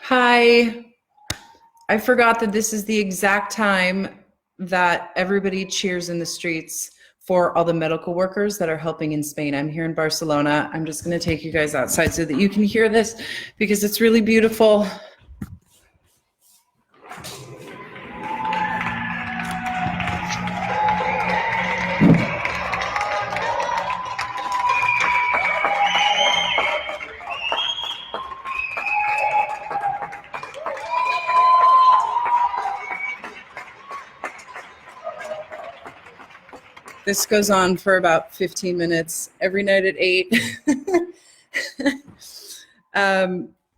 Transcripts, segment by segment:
Hi. I forgot that this is the exact time that everybody cheers in the streets for all the medical workers that are helping in Spain. I'm here in Barcelona. I'm just going to take you guys outside so that you can hear this because it's really beautiful. This goes on for about 15 minutes every night at 8.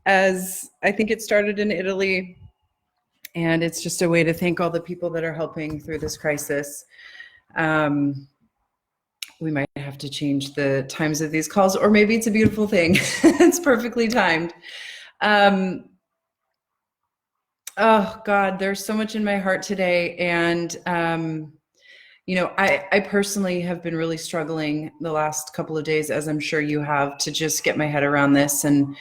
As I think it started in Italy, and it's just a way to thank all the people that are helping through this crisis. We might have to change the times of these calls, or maybe it's a beautiful thing. It's perfectly timed. Oh God, there's so much in my heart today. And, I personally have been really struggling the last couple of days, as I'm sure you have, to just get my head around this. And,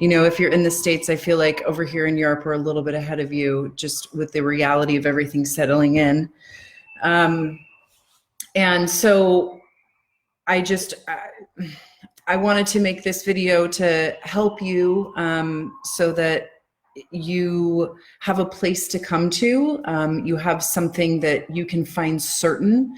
if you're in the States, I feel like over here in Europe, we're a little bit ahead of you just with the reality of everything settling in. And so I wanted to make this video to help you so that you have a place to come to. You have something that you can find certain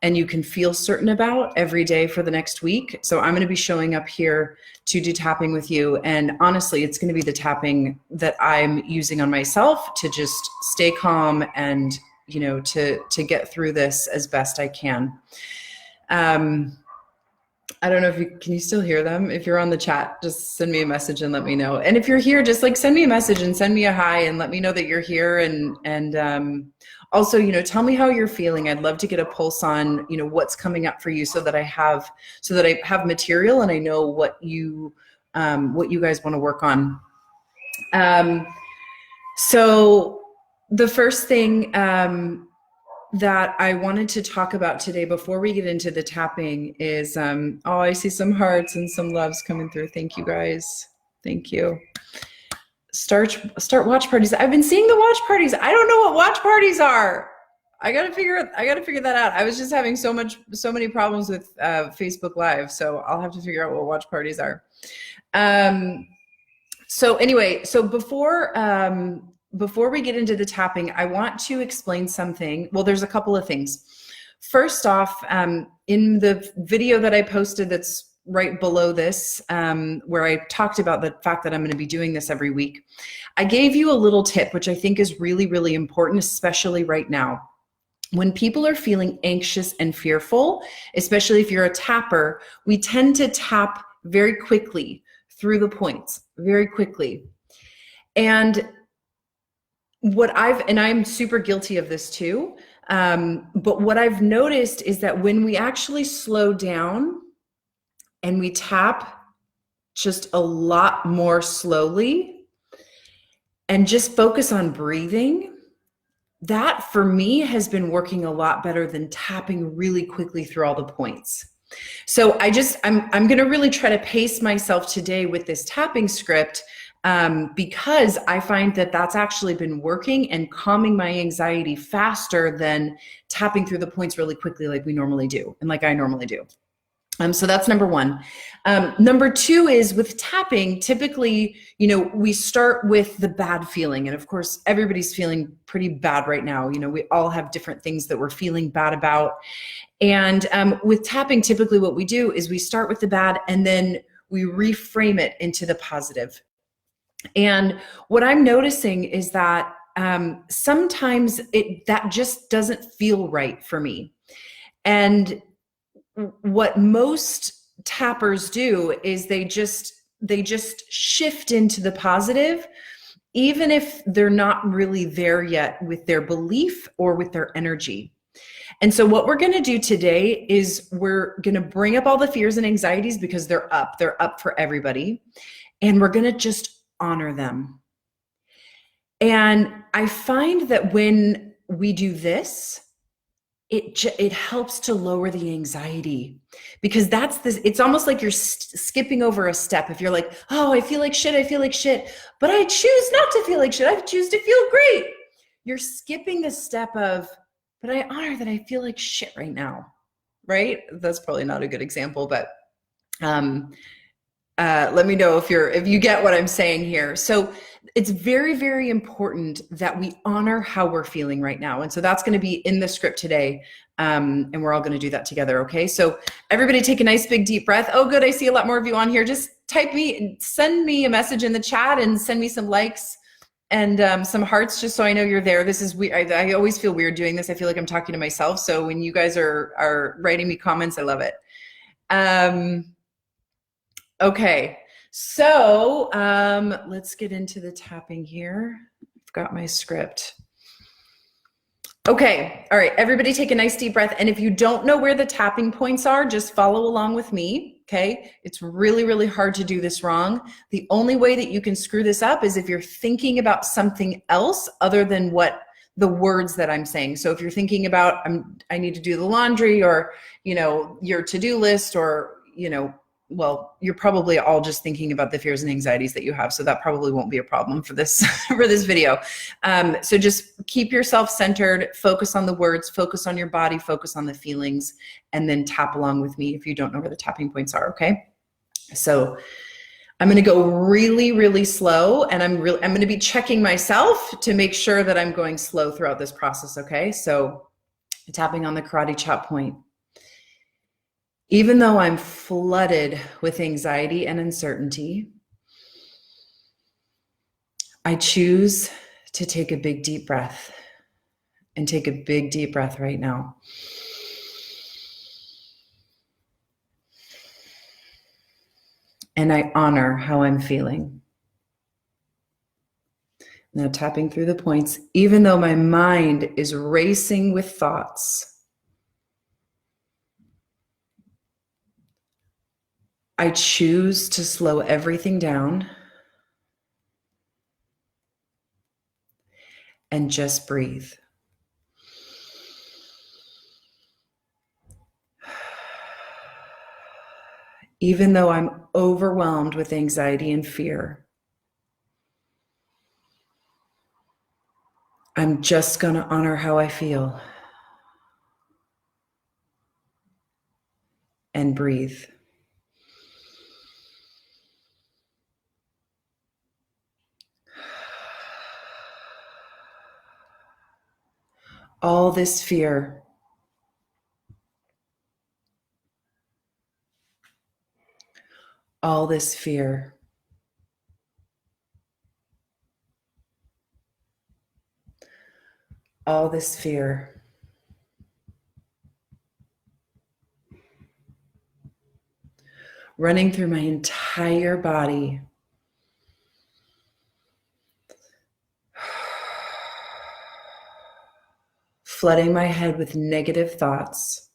and you can feel certain about every day for the next week. So I'm going to be showing up here to do tapping with you. And honestly, it's going to be the tapping that I'm using on myself to just stay calm and, to get through this as best I can. I don't know if can you still hear them? If you're on the chat, just send me a message and let me know. And if you're here, just send me a message and send me a hi and let me know that you're here. And also, tell me how you're feeling. I'd love to get a pulse on, what's coming up for you so that I have material and I know what you guys want to work on. So the first thing, that I wanted to talk about today before we get into the tapping is, I see some hearts and some loves coming through. Thank you guys. Thank you. Start watch parties. I've been seeing the watch parties. I don't know what watch parties are. I gotta figure that out. I was just having so many problems with Facebook Live, so I'll have to figure out what watch parties are. So anyway, before we get into the tapping, I want to explain something. Well, there's a couple of things. First off, in the video that I posted that's right below this, where I talked about the fact that I'm going to be doing this every week, I gave you a little tip, which I think is really, really important, especially right now. When people are feeling anxious and fearful, especially if you're a tapper, we tend to tap very quickly through the points, very quickly. And I'm super guilty of this too, but what I've noticed is that when we actually slow down and we tap just a lot more slowly and just focus on breathing, that for me has been working a lot better than tapping really quickly through all the points. So I'm going to really try to pace myself today with this tapping script, because I find that that's actually been working and calming my anxiety faster than tapping through the points really quickly like we normally do and like I normally do. So that's number one. Number two is with tapping, typically, we start with the bad feeling. And of course, everybody's feeling pretty bad right now. We all have different things that we're feeling bad about. And with tapping, typically what we do is we start with the bad and then we reframe it into the positive. And what I'm noticing is that sometimes that just doesn't feel right for me. And what most tappers do is they just shift into the positive, even if they're not really there yet with their belief or with their energy. And so what we're going to do today is we're going to bring up all the fears and anxieties because they're up for everybody. And we're going to just honor them. And I find that when we do this, it helps to lower the anxiety, because that's this, it's almost like you're skipping over a step. If you're like, oh, I feel like shit, but I choose not to feel like shit, I choose to feel great. You're skipping the step of, but I honor that I feel like shit right now, right? That's probably not a good example, but let me know if you get what I'm saying here. So it's very, very important that we honor how we're feeling right now. And so that's going to be in the script today. And we're all going to do that together. Okay. So everybody take a nice big deep breath. Oh, good. I see a lot more of you on here. Just send me a message in the chat and send me some likes and some hearts, just so I know you're there. This is weird. I always feel weird doing this. I feel like I'm talking to myself. So when you guys are writing me comments, I love it. Okay, so let's get into the tapping here. I've got my script. Okay, all right, everybody take a nice deep breath. And if you don't know where the tapping points are, just follow along with me, okay? It's really, really hard to do this wrong. The only way that you can screw this up is if you're thinking about something else other than what the words that I'm saying. So if you're thinking about, I need to do the laundry, or, your to-do list, or, well, you're probably all just thinking about the fears and anxieties that you have. So that probably won't be a problem for this, for this video. So just keep yourself centered, focus on the words, focus on your body, focus on the feelings, and then tap along with me if you don't know where the tapping points are, okay? So I'm going to go really, really slow, and I'm going to be checking myself to make sure that I'm going slow throughout this process, okay? So tapping on the karate chop point. Even though I'm flooded with anxiety and uncertainty, I choose to take a big deep breath, and take a big deep breath right now. And I honor how I'm feeling. Now tapping through the points, even though my mind is racing with thoughts, I choose to slow everything down and just breathe. Even though I'm overwhelmed with anxiety and fear, I'm just going to honor how I feel and breathe. All this fear, all this fear, all this fear, running through my entire body, flooding my head with negative thoughts.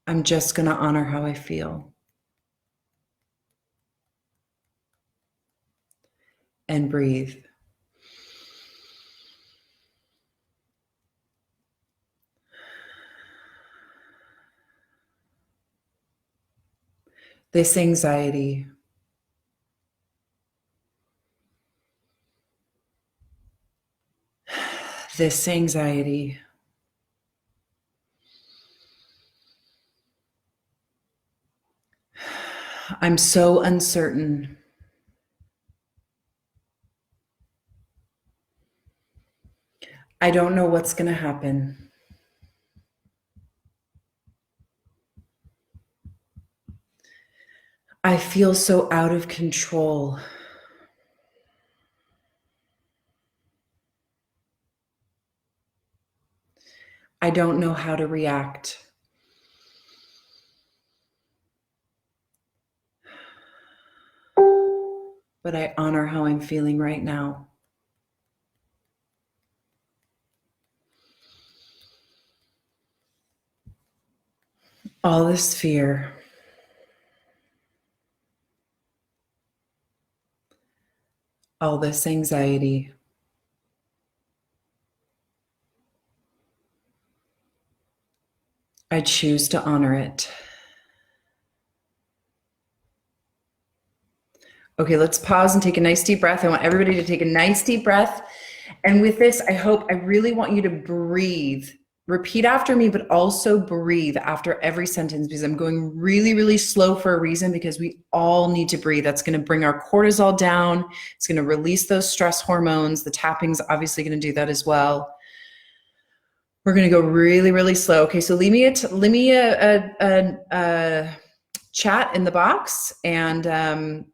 I'm just going to honor how I feel and breathe. This anxiety, this anxiety, I'm so uncertain. I don't know what's going to happen. I feel so out of control. I don't know how to react. But I honor how I'm feeling right now. All this fear, all this anxiety. I choose to honor it. Okay, let's pause and take a nice deep breath. I want everybody to take a nice deep breath. And with this, I really want you to breathe. Repeat after me, but also breathe after every sentence, because I'm going really, really slow for a reason, because we all need to breathe. That's going to bring our cortisol down. It's going to release those stress hormones. The tapping's obviously going to do that as well. We're going to go really, really slow. Okay, so leave me a chat in the box, and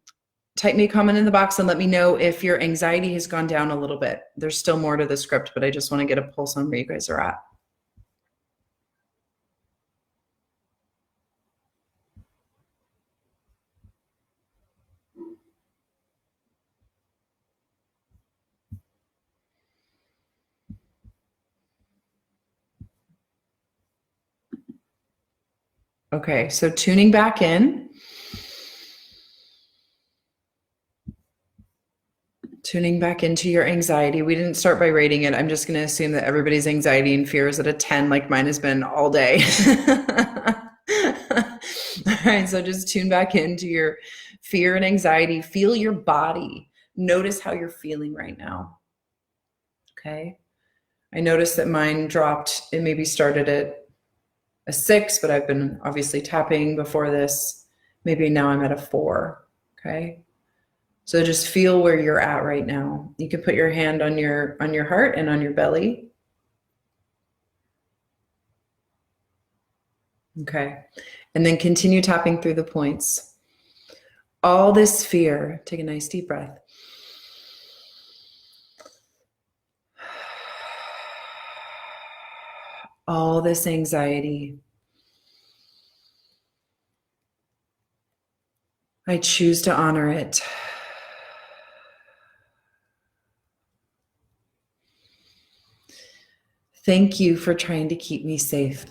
type me a comment in the box and let me know if your anxiety has gone down a little bit. There's still more to the script, but I just want to get a pulse on where you guys are at. Okay, so tuning back in. Tuning back into your anxiety. We didn't start by rating it. I'm just going to assume that everybody's anxiety and fear is at a 10, like mine has been all day. All right, so just tune back into your fear and anxiety. Feel your body. Notice how you're feeling right now. Okay. I noticed that mine dropped. It maybe started at a 6, but I've been obviously tapping before this. Maybe now I'm at a 4. Okay. So just feel where you're at right now. You can put your hand on your heart and on your belly. Okay. And then continue tapping through the points. All this fear, take a nice deep breath. All this anxiety, I choose to honor it. Thank you for trying to keep me safe.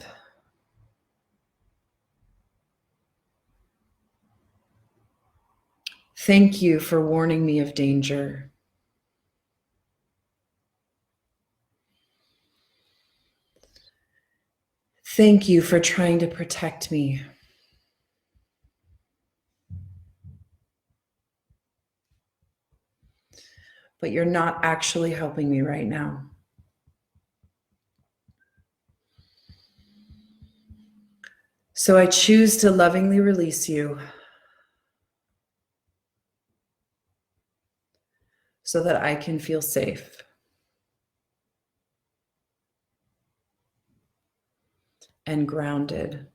Thank you for warning me of danger. Thank you for trying to protect me. But you're not actually helping me right now. So I choose to lovingly release you so that I can feel safe. And grounded.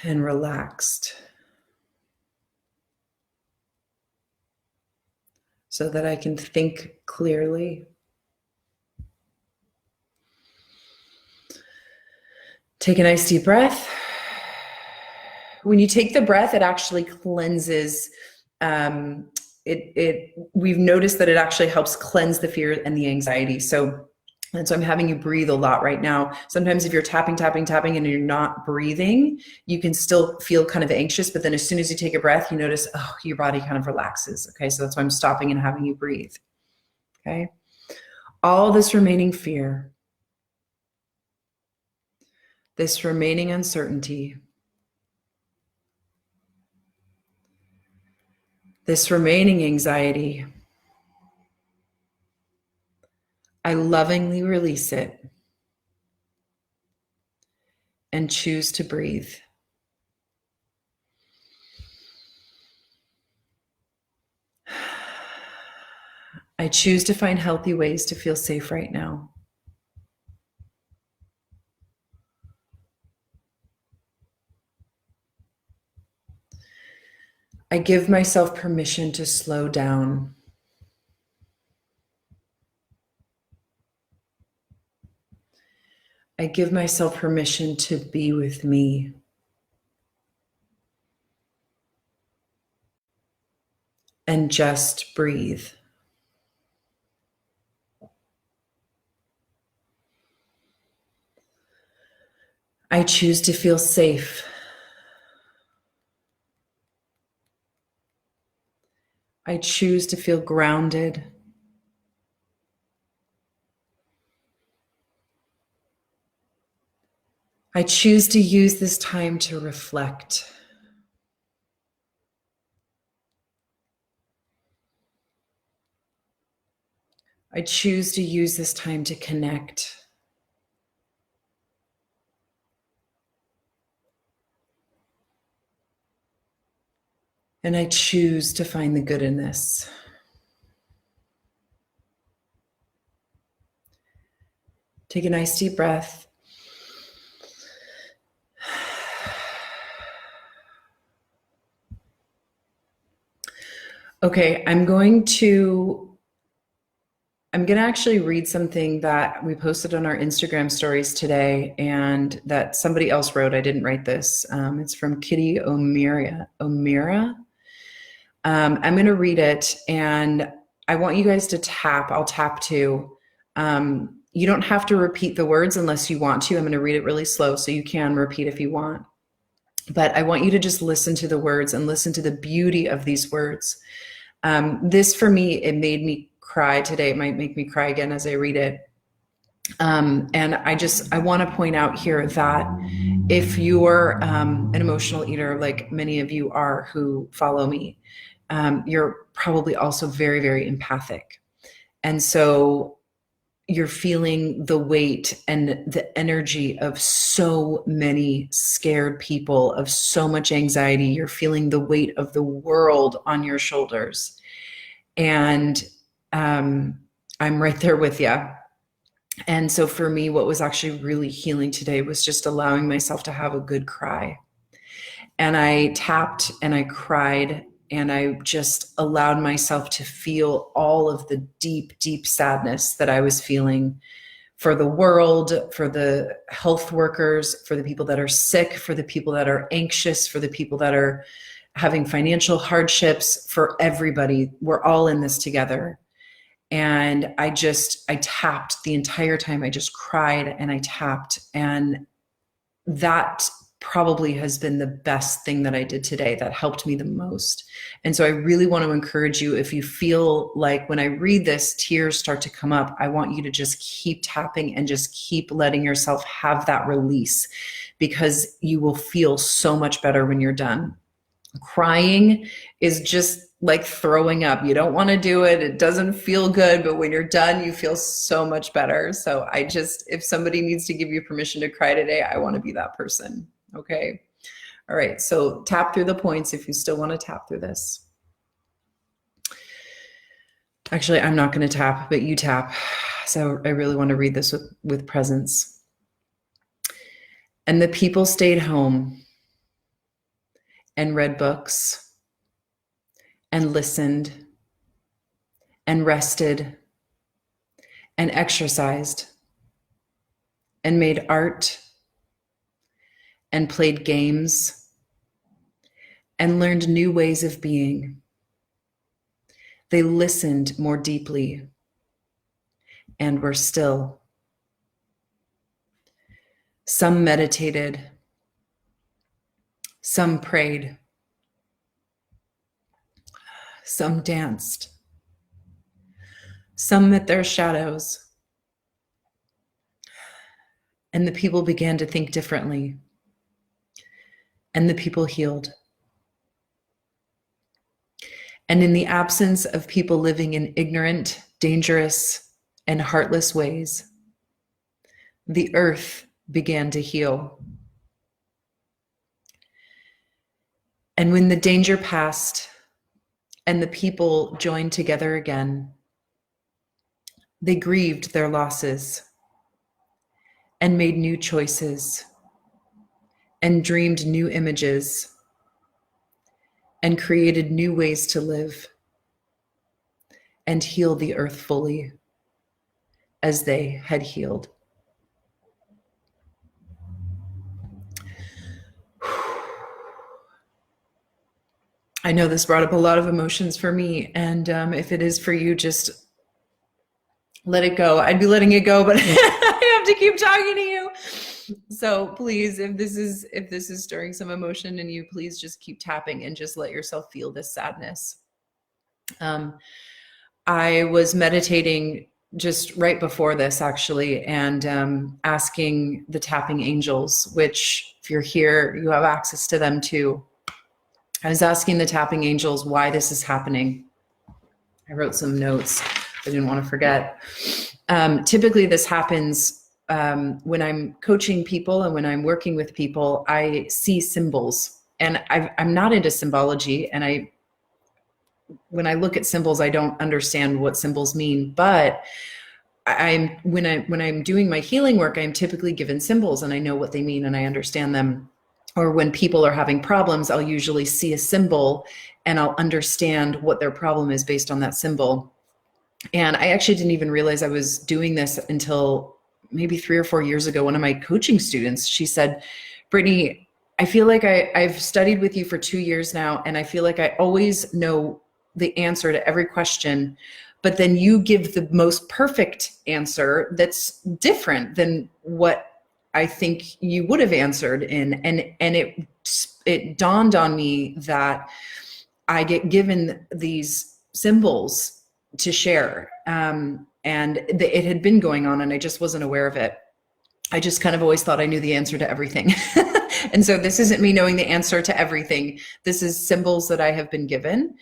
And relaxed. So that I can think clearly. Take a nice deep breath. When you take the breath, it actually cleanses. We've noticed that it actually helps cleanse the fear and the anxiety. So I'm having you breathe a lot right now. Sometimes if you're tapping and you're not breathing, you can still feel kind of anxious, but then as soon as you take a breath, you notice, oh, your body kind of relaxes. Okay, so that's why I'm stopping and having you breathe. Okay, all this remaining fear, this remaining uncertainty, this remaining anxiety, I lovingly release it and choose to breathe. I choose to find healthy ways to feel safe right now. I give myself permission to slow down. I give myself permission to be with me. And just breathe. I choose to feel safe I choose to feel grounded. I choose to use this time to reflect. I choose to use this time to connect. And I choose to find the good in this. Take a nice deep breath. Okay, I'm going to actually read something that we posted on our Instagram stories today and that somebody else wrote. I didn't write this. It's from Kitty O'Meara. I'm going to read it, and I want you guys to tap. I'll tap too. You don't have to repeat the words unless you want to. I'm going to read it really slow, so you can repeat if you want. But I want you to just listen to the words and listen to the beauty of these words. This, for me, it made me cry today. It might make me cry again as I read it. And I want to point out here that if you're an emotional eater, like many of you are who follow me, you're probably also very, very empathic. And so you're feeling the weight and the energy of so many scared people, of so much anxiety. You're feeling the weight of the world on your shoulders. And I'm right there with you. And so for me, what was actually really healing today was just allowing myself to have a good cry. And I tapped and I cried, and I just allowed myself to feel all of the deep, deep sadness that I was feeling for the world, for the health workers, for the people that are sick, for the people that are anxious, for the people that are having financial hardships, for everybody. We're all in this together. And I tapped the entire time. I just cried and I tapped. And that probably has been the best thing that I did today. That helped me the most. And so I really want to encourage you, if you feel like when I read this, tears start to come up, I want you to just keep tapping and just keep letting yourself have that release, because you will feel so much better when you're done. Crying is just like throwing up. You don't want to do it. It doesn't feel good, but when you're done, you feel so much better. So if somebody needs to give you permission to cry today, I want to be that person. Okay. All right. So tap through the points if you still want to tap through this. Actually, I'm not going to tap, but you tap. So I really want to read this with presence. And the people stayed home and read books and listened and rested and exercised and made art and played games and learned new ways of being. They listened more deeply and were still. Some meditated, some prayed, some danced, some met their shadows, and the people began to think differently, and the people healed. And in the absence of people living in ignorant, dangerous, and heartless ways, the earth began to heal. And when the danger passed and the people joined together again, they grieved their losses and made new choices and dreamed new images and created new ways to live and heal the earth fully as they had healed. I know this brought up a lot of emotions for me, and if it is for you, just let it go. I'd be letting it go, but I have to keep talking to you. So please, if this is stirring some emotion in you, please just keep tapping and just let yourself feel this sadness. I was meditating just right before this, actually, and asking the tapping angels, which if you're here, you have access to them too. I was asking the tapping angels why this is happening. I wrote some notes. I didn't want to forget. Typically, this happens when I'm coaching people and when I'm working with people. I see symbols, and I'm not into symbology, and when I look at symbols, I don't understand what symbols mean. But when I'm doing my healing work, I'm typically given symbols, and I know what they mean, and I understand them. Or when people are having problems, I'll usually see a symbol and I'll understand what their problem is based on that symbol. And I actually didn't even realize I was doing this until maybe 3 or 4 years ago. One of my coaching students, she said, Brittany, I feel like I've studied with you for 2 years now, and I feel like I always know the answer to every question, but then you give the most perfect answer that's different than what I think you would have answered in. And it dawned on me that I get given these symbols to share. And it had been going on and I just wasn't aware of it. I just kind of always thought I knew the answer to everything. And so this isn't me knowing the answer to everything. This is symbols that I have been given.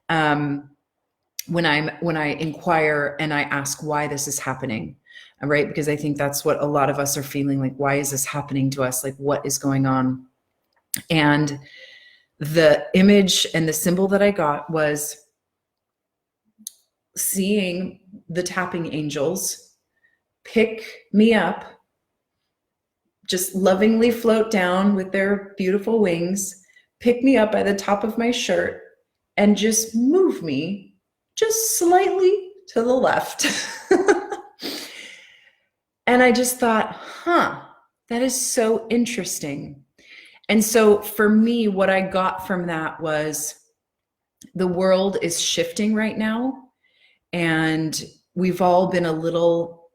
When I inquire and I ask why this is happening, right? Because I think that's what a lot of us are feeling, like, why is this happening to us? Like, what is going on? And the image and the symbol that I got was seeing the tapping angels pick me up, just lovingly float down with their beautiful wings, pick me up by the top of my shirt, and just move me just slightly to the left. And I just thought, that is so interesting. And so for me, what I got from that was the world is shifting right now, and we've all been a little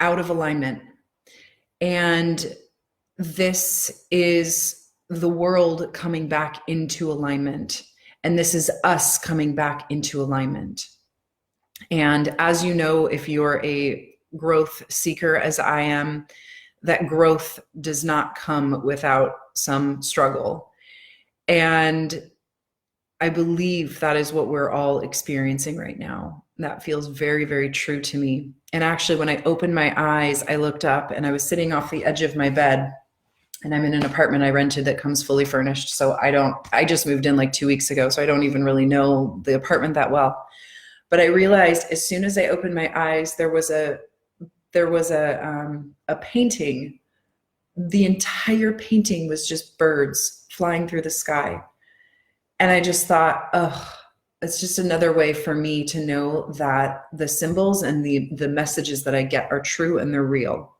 out of alignment. And this is the world coming back into alignment. And this is us coming back into alignment. And as you know, if you're a growth seeker, as I am, that growth does not come without some struggle. And I believe that is what we're all experiencing right now. That feels very, very true to me. And actually, when I opened my eyes, I looked up and I was sitting off the edge of my bed, and I'm in an apartment I rented that comes fully furnished. So I just moved in like 2 weeks ago, so I don't even really know the apartment that well. But I realized as soon as I opened my eyes, there was a painting. The entire painting was just birds flying through the sky. And I just thought, it's just another way for me to know that the symbols and the messages that I get are true and they're real.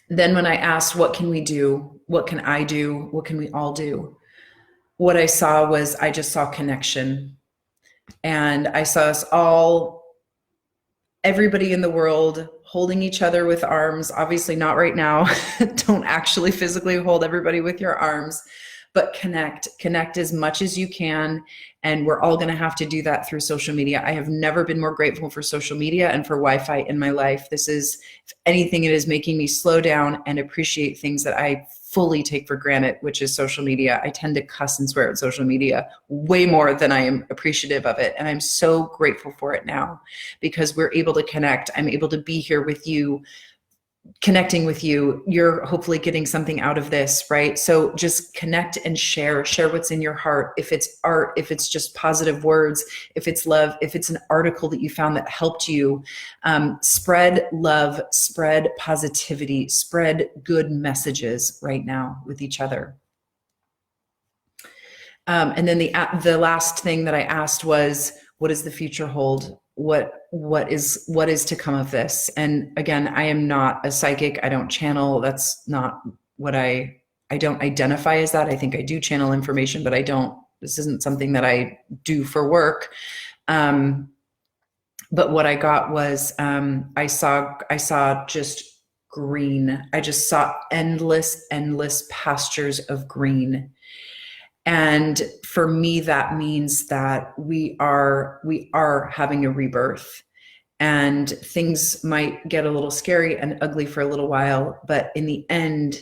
Then when I asked, what can we do? What can I do? What can we all do? What I saw was, I just saw connection. And I saw us all, everybody in the world, holding each other with arms. Obviously not right now. Don't actually physically hold everybody with your arms, but connect as much as you can. And we're all going to have to do that through social media. I have never been more grateful for social media and for Wi-Fi in my life. This is, if anything, it is making me slow down and appreciate things that I fully take for granted, which is social media. I tend to cuss and swear at social media way more than I am appreciative of it. And I'm so grateful for it now because we're able to connect. I'm able to be here with you, connecting with you. You're hopefully getting something out of this, right? So just connect and share what's in your heart. If it's art, if it's just positive words, if it's love, if it's an article that you found that helped you, spread love, spread positivity, spread good messages right now with each other. And then the last thing that I asked was, what does the future hold? What is to come of this? And again, I am not a psychic. I don't channel. That's not what I don't identify as that. I think I do channel information, but this isn't something that I do for work. But what I got was, I saw just green. I just saw endless pastures of green. And for me, that means that we are having a rebirth, and things might get a little scary and ugly for a little while, but in the end,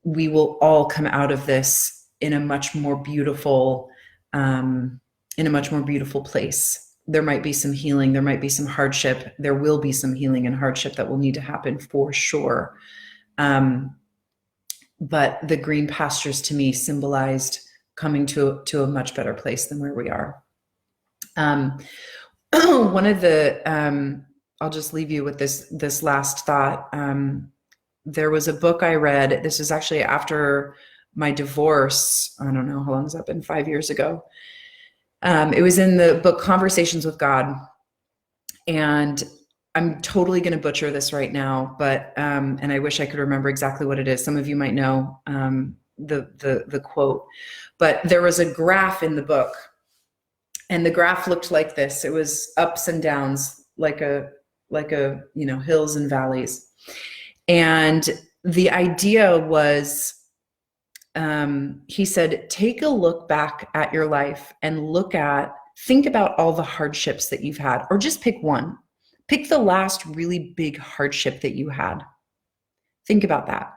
we will all come out of this in a much more beautiful, place. There might be some healing, there might be some hardship, there will be some healing and hardship that will need to happen for sure. But the green pastures to me symbolized coming to a much better place than where we are. One of the, I'll just leave you with this last thought. There was a book I read. This was actually after my divorce. I don't know, how long has that been? 5 years ago. It was in the book Conversations with God. And I'm totally going to butcher this right now, but, and I wish I could remember exactly what it is. Some of you might know, the quote, but there was a graph in the book, and the graph looked like this. It was ups and downs, like a, hills and valleys. And the idea was, he said, take a look back at your life and think about all the hardships that you've had, or just pick one. Pick the last really big hardship that you had. Think about that.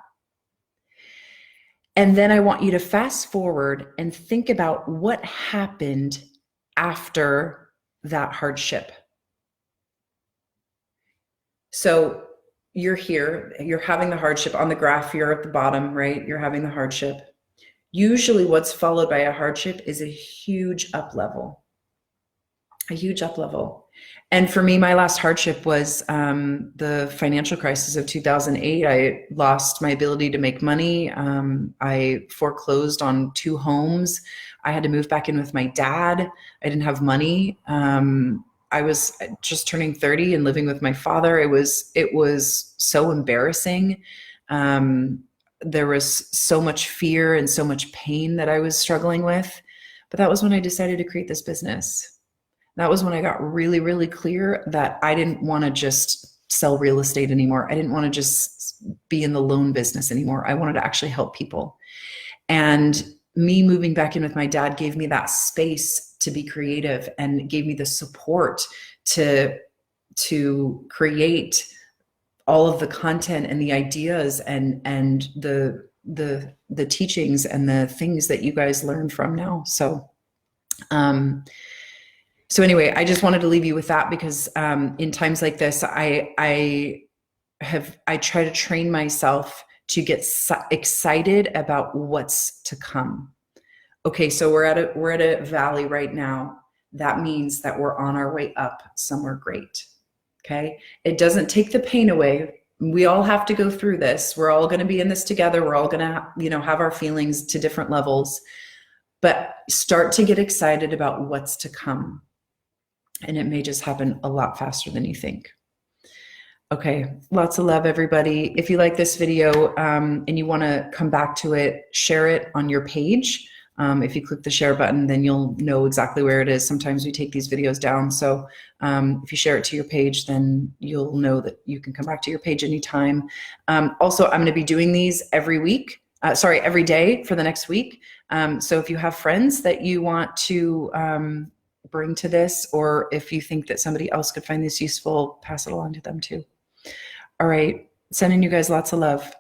And then I want you to fast forward and think about what happened after that hardship. So you're here, you're having the hardship on the graph, you're at the bottom, right? You're having the hardship. Usually what's followed by a hardship is a huge up level. A huge up level. And for me, my last hardship was the financial crisis of 2008. I lost my ability to make money. I foreclosed on 2 homes. I had to move back in with my dad. I didn't have money. I was just turning 30 and living with my father. It was so embarrassing. There was so much fear and so much pain that I was struggling with. But that was when I decided to create this business. That was when I got really, really clear that I didn't want to just sell real estate anymore. I didn't want to just be in the loan business anymore. I wanted to actually help people. And me moving back in with my dad gave me that space to be creative, and gave me the support to create all of the content and the ideas and the teachings and the things that you guys learn from now. So anyway, I just wanted to leave you with that, because in times like this, I try to train myself to get excited about what's to come. Okay, so we're at a valley right now. That means that we're on our way up somewhere great. Okay, it doesn't take the pain away. We all have to go through this. We're all going to be in this together. We're all going to, have our feelings to different levels, but start to get excited about what's to come. And it may just happen a lot faster than you think. Okay, lots of love, everybody. If you like this video and you want to come back to it, share it on your page. If you click the share button, then you'll know exactly where it is. Sometimes we take these videos down. So if you share it to your page, then you'll know that you can come back to your page anytime. Also, I'm going to be doing these every day for the next week. So if you have friends that you want to bring to this, or if you think that somebody else could find this useful, pass it along to them too. All right. Sending you guys lots of love.